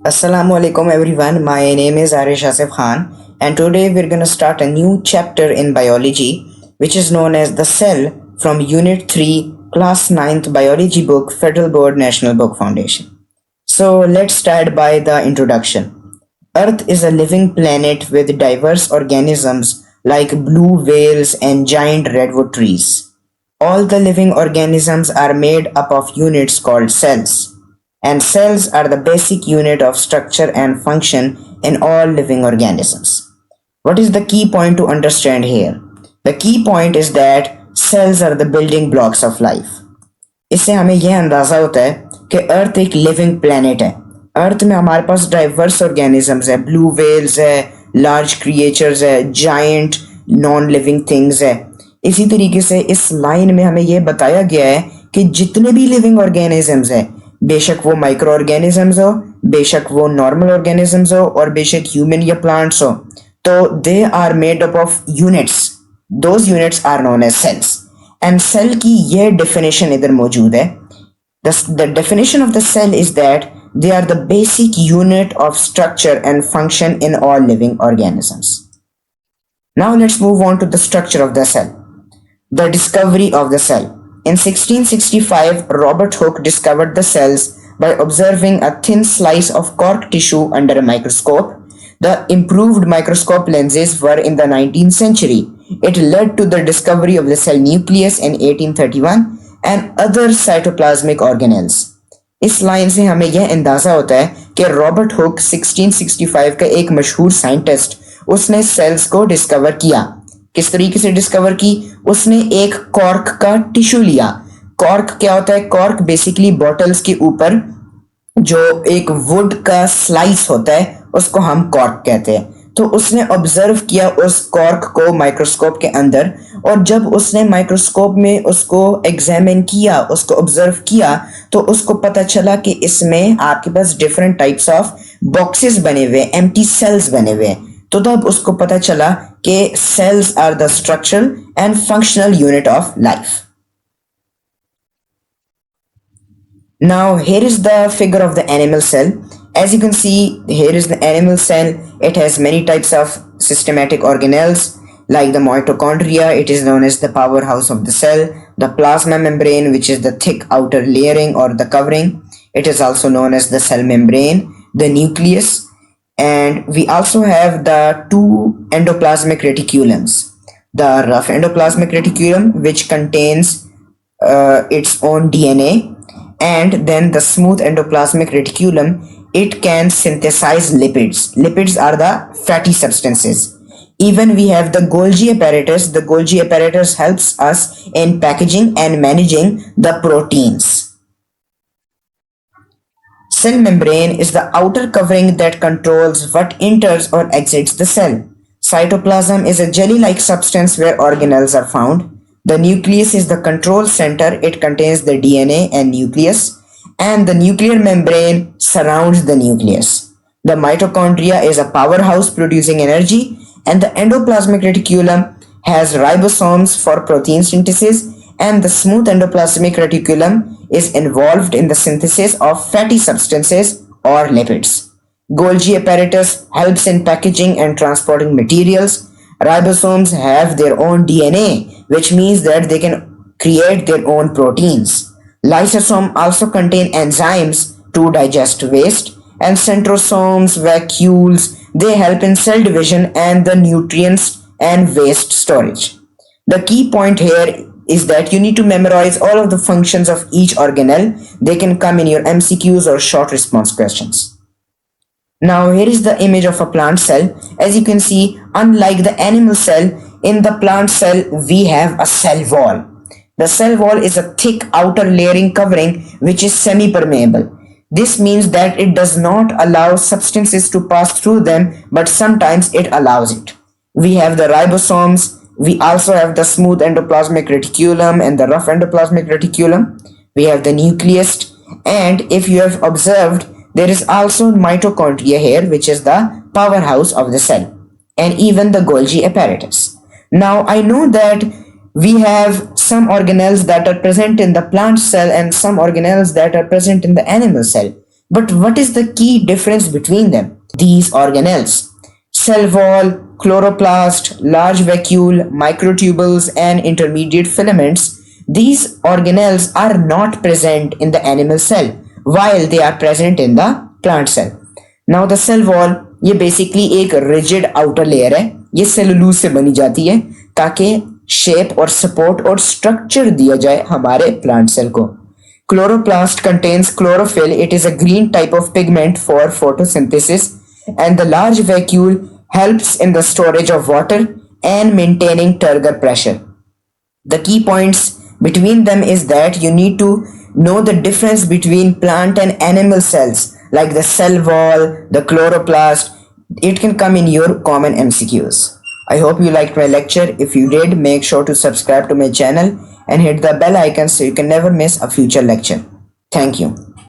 Assalamu alaikum everyone. My name is Arish Asif Khan, and today we're going to start a new chapter in biology which is known as the cell from Unit 3 Class 9th Biology book Federal Board National Book Foundation. So let's start by the introduction. Earth is a living planet with diverse organisms like blue whales and giant redwood trees. All the living organisms are made up of units called cells, and cells are the basic unit of structure and function in all living organisms. What is the key point to understand here? The key point is that cells are the building blocks of life. इससे हमें यह अंदाज़ा होता है कि अर्थ एक living planet है। अर्थ में हमारे पास डाइवर्स ऑर्गेनिजम्स है, ब्लू वेल्स है, लार्ज क्रिएचर्स है, जायंट नॉन लिविंग थिंग्स है। इसी तरीके से इस लाइन में हमें यह बताया गया है कि जितने भी लिविंग ऑर्गेनिजम्स है, बेशक वो माइक्रो ऑर्गेनिजम्स हो, बेशक वो नॉर्मल ऑर्गेनिजम्स हो और बेशक ह्यूमन या प्लांट्स हो, तो they are made up of units. Those units are known as cells. And cell की यह डेफिनेशन इधर मौजूद है. The definition of the cell is that they are the basic unit of structure and function in all living organisms. Now let's move on to the structure of the cell. The discovery of the cell. In 1665, Robert Hooke discovered the cells by observing a thin slice of cork tissue under a microscope. The improved microscope lenses were in the 19th century. It led to the discovery of the cell nucleus in 1831 and other cytoplasmic organelles. इस line से हमें यह अंदाजा होता है कि Robert Hooke 1665 का एक मशहूर साइंटिस्ट, उसने सेल्स को डिस्कवर किया. किस तरीके से डिस्कवर की? उसने एक कॉर्क का टिश्यू लिया. कॉर्क क्या होता है? कॉर्क बेसिकली बॉटल्स के ऊपर जो एक वुड का स्लाइस होता है उसको हम कॉर्क कहते हैं. तो उसने ऑब्जर्व किया उस कॉर्क को माइक्रोस्कोप के अंदर, और जब उसने माइक्रोस्कोप में उसको एग्जामिन किया, उसको ऑब्जर्व किया, तो उसको पता चला कि इसमें आपके पास डिफरेंट टाइप्स ऑफ बॉक्सेस बने हुए, एम्प्टी सेल्स बने हुए. तो तब उसको पता चला कि cells are the structural and functional unit of life. Now here is the figure of the animal cell. As you can see, here is the animal cell. It has many types of systematic organelles like the mitochondria. It is known as the powerhouse of the cell. The plasma membrane, which is the thick outer layering or the covering. It is also known as the cell membrane. The nucleus. And we also have the two endoplasmic reticulums. The rough endoplasmic reticulum, which contains its own DNA, and then the smooth endoplasmic reticulum. It can synthesize lipids. Lipids are the fatty substances. Even we have the Golgi apparatus. The Golgi apparatus helps us in packaging and managing the proteins. Cell membrane is the outer covering that controls what enters or exits the cell. Cytoplasm is a jelly-like substance where organelles are found. The nucleus is the control center. It contains the DNA and nucleus, and the nuclear membrane surrounds the nucleus. The mitochondria is a powerhouse producing energy, and the endoplasmic reticulum has ribosomes for protein synthesis, and the smooth endoplasmic reticulum is involved in the synthesis of fatty substances or lipids. Golgi apparatus helps in packaging and transporting materials. Ribosomes have their own DNA, which means that they can create their own proteins. Lysosomes also contain enzymes to digest waste, and centrosomes, vacuoles, they help in cell division and the nutrients and waste storage. The key point here is that you need to memorize all of the functions of each organelle. They can come in your MCQs or short response questions. Now here is the image of a plant cell. As you can see, unlike the animal cell, in the plant cell we have a cell wall. The cell wall is a thick outer layering covering which is semi-permeable. This means that it does not allow substances to pass through them, but sometimes it allows it. We have the ribosomes. We also have the smooth endoplasmic reticulum and the rough endoplasmic reticulum. We have the nucleus, and if you have observed, there is also mitochondria here, which is the powerhouse of the cell, and even the Golgi apparatus. Now I know that we have some organelles that are present in the plant cell and some organelles that are present in the animal cell. But what is the key difference between them? These organelles, cell wall, chloroplast, large vacuole, microtubules, and intermediate filaments, these organelles are not present in the animal cell while they are present in the plant cell. Now the cell wall ये basically एक rigid outer layer है, ये cellulose से बनी जाती है ताकि shape और सपोर्ट और स्ट्रक्चर दिया जाए हमारे प्लांट सेल को. Chloroplast contains chlorophyll. It is a green type of pigment for photosynthesis, and the large vacuole helps in the storage of water and maintaining turgor pressure. The key points between them is that you need to know the difference between plant and animal cells, like the cell wall, the chloroplast. It can come in your common MCQs. I hope you liked my lecture. If you did, make sure to subscribe to my channel and hit the bell icon so you can never miss a future lecture. Thank you.